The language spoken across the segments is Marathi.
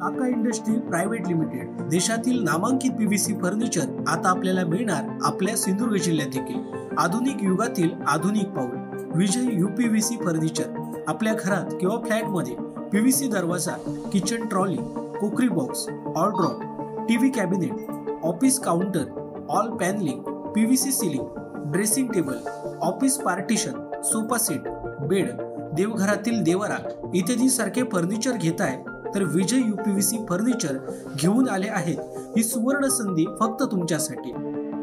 आका इंडस्ट्री प्रायव्हेट लिमिटेड देशातील नामांकित पीव्हीसी फर्निचर आता आपल्याला मिळणार आपल्या सिंधुदुर्ग जिल्ह्यात देखील। आधुनिक युगातील आधुनिक पाऊल विजय यूपीव्हीसी फर्निचर। आपल्या घरात किंवा फ्लॅट मध्ये पीव्हीसी दरवाजा, kitchen trolley, cookery box, all drop, TV cabinet, office counter, all panelling, PVC ceiling, dressing table, office partition, sofa set, bed, देवघरातील देवरा इत्यादी सारखे फर्निचर घेताय तर विजय यूपीव्हीसी फर्निचर घेऊन आले आहेत। ही सुवर्ण संधी फक्त तुमच्यासाठी।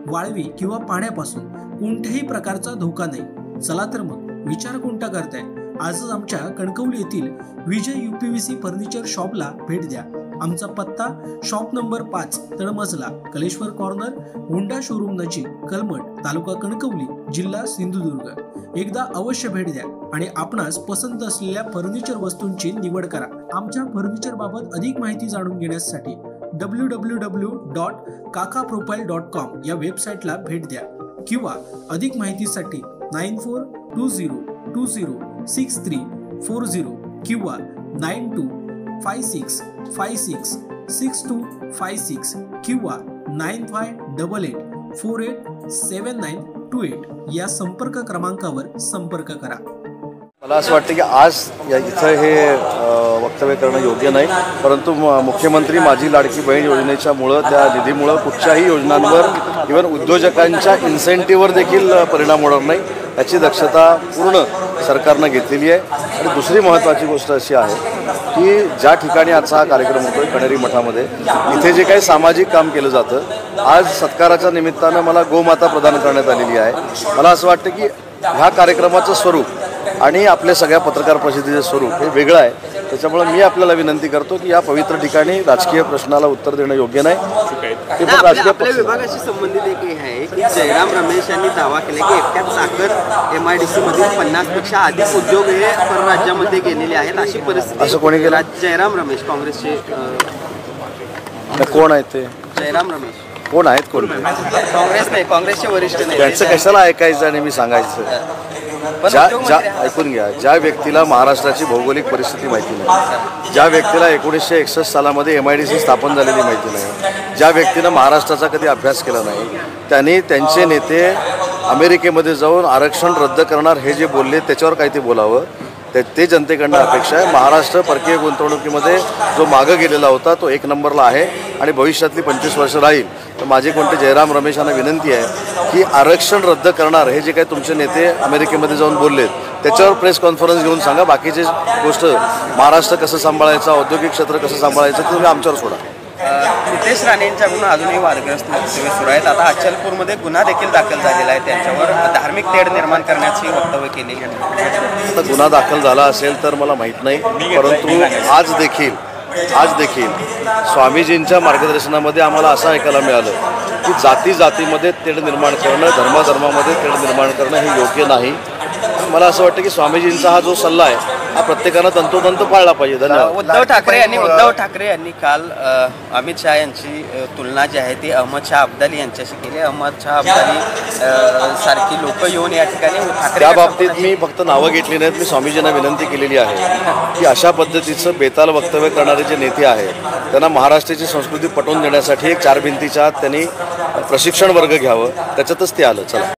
वाळवी किंवा पाण्यापासून कोणत्याही प्रकारचा धोका नाही। चला तर मग विचार कोणता करताय? आजच आमच्या कणकवली येथील विजय यूपीव्हीसी फर्निचर शॉपला भेट द्या। आमचा पत्ता शॉप नंबर 5 तळमजला, कलेश्वर कॉर्नर, होंडा शोरूम नजीक, कलमट, तालुका कणकवली, जिल्हा सिंधुदुर्ग। एकदा अवश्य भेट द्या आणि आपणास पसंत असलेल्या फर्निचर वस्तूंची निवड करा। आमच्या फर्निचर बाबत अधिक माहिती जाणून घेण्यासाठी www.kakaprofile.com या वेबसाईटला भेट द्या किंवा अधिक माहितीसाठी 9420206340 किंवा 9256566256 किंवा 9588487928 या संपर्क क्रमांकावर संपर्क करा। मला असं वाटतं की आज इथं हे वक्तव्य करणं योग्य नाही, परंतु मुख्यमंत्री माझी लाडकी बहीण योजनेच्यामुळं, त्या निधीमुळं कुठच्याही योजनांवर इव्हन उद्योजकांच्या इन्सेंटिव्हवर देखील परिणाम होणार नाही याची दक्षता पूर्ण सरकारनं घेतलेली आहे। आणि दुसरी महत्त्वाची गोष्ट अशी आहे की ज्या ठिकाणी आजचा हा कार्यक्रम होतोय कणेरी मठामध्ये, इथे जे काही सामाजिक काम केलं जातं, आज सत्काराच्या निमित्तानं मला गोमाता प्रदान करण्यात आलेली आहे। मला असं वाटतं की ह्या कार्यक्रमाचं स्वरूप आणि आपल्या सगळ्या पत्रकार परिषदेचं स्वरूप हे वेगळं आहे। त्याच्यामुळे मी आपल्याला विनंती करतो की या पवित्र ठिकाणी राजकीय प्रश्नाला उत्तर देणं योग्य नाही। आपल्या विभागाशी संबंधित एक आहे की जयराम रमेश यांनी दावा केला की एकट्याच साखर MIDC मधील 50 पेक्षा अधिक उद्योग हे परराज्यामध्ये गेलेले आहेत, अशी परिस्थिती। असं कोणी केलं? जयराम रमेश, काँग्रेसचे। कोण आहेत ते? जयराम रमेश कोण आहेत? कोण? काँग्रेस नाही, काँग्रेसचे वरिष्ठ नाही। त्यांचं कशाला ऐकायचं आणि मी सांगायचं? ऐकून घ्या, ज्या व्यक्तीला महाराष्ट्राची भौगोलिक परिस्थिती माहिती नाही, ज्या व्यक्तीला 1961 सालामध्ये MIDC स्थापन झालेली माहिती नाही, ज्या व्यक्तीनं महाराष्ट्राचा कधी अभ्यास केला नाही, त्यांनी त्यांचे नेते अमेरिकेमध्ये जाऊन आरक्षण रद्द करणार हे जे बोलले त्याच्यावर काही ते बोलावं, ते जनतेकडनं अपेक्षा आहे। महाराष्ट्र परकीय गुंतवणुकीमध्ये जो मागं गेलेला होता तो 1 नंबरला आहे आणि भविष्यातली 25 वर्ष राहील। तर माझे कोणते जयराम रमेश यांना विनंती आहे की आरक्षण रद्द करणार हे जे काही तुमचे नेते अमेरिकेमध्ये जाऊन बोललेत त्याच्यावर प्रेस कॉन्फरन्स घेऊन सांगा। बाकीची गोष्ट महाराष्ट्र कसं सांभाळायचं, औद्योगिक क्षेत्र कसं सांभाळायचं ते तुम्ही आमच्यावर सोडा। नितेश राणेंच्याकडून अजूनही वादग्रस्त वक्तव्य सुरू आहेत। आता अचलपूरमध्ये गुन्हा देखील दाखल झालेला आहे, त्यांच्यावर धार्मिक तेढ निर्माण करण्याची वक्तव्य केलेली आहे। आता गुन्हा दाखल झाला असेल तर मला माहीत नाही, परंतु आज देखील स्वामीजींच्या मार्गदर्शनामध्ये आम्हाला असं ऐकायला मिळालं की जातीमध्ये तेढ निर्माण करणं, धर्मामध्ये तेढ निर्माण करणं हे योग्य नाही। मला असं वाटतं की स्वामीजींचा हा जो सल्ला आहे हा प्रत्येकानं तंतोतंत पाळला पाहिजे। धन्यवाद। उद्धव ठाकरे यांनी काल अमित शहा यांची तुलना जी आहे ती अहमद शाह अब्दाली यांच्याशी केली। अहमद शाह अब्दाली सारखी लोक येऊन या ठिकाणी त्या बाबतीत मी फक्त नावं घेतली नाहीत, मी स्वामीजींना विनंती केलेली आहे की अशा पद्धतीचं बेताल वक्तव्य करणारे जे नेते आहेत त्यांना महाराष्ट्राची संस्कृती पटवून देण्यासाठी एक 4 भिंतीच्या आत त्यांनी प्रशिक्षण वर्ग घ्यावं, त्याच्यातच ते आलं। चला।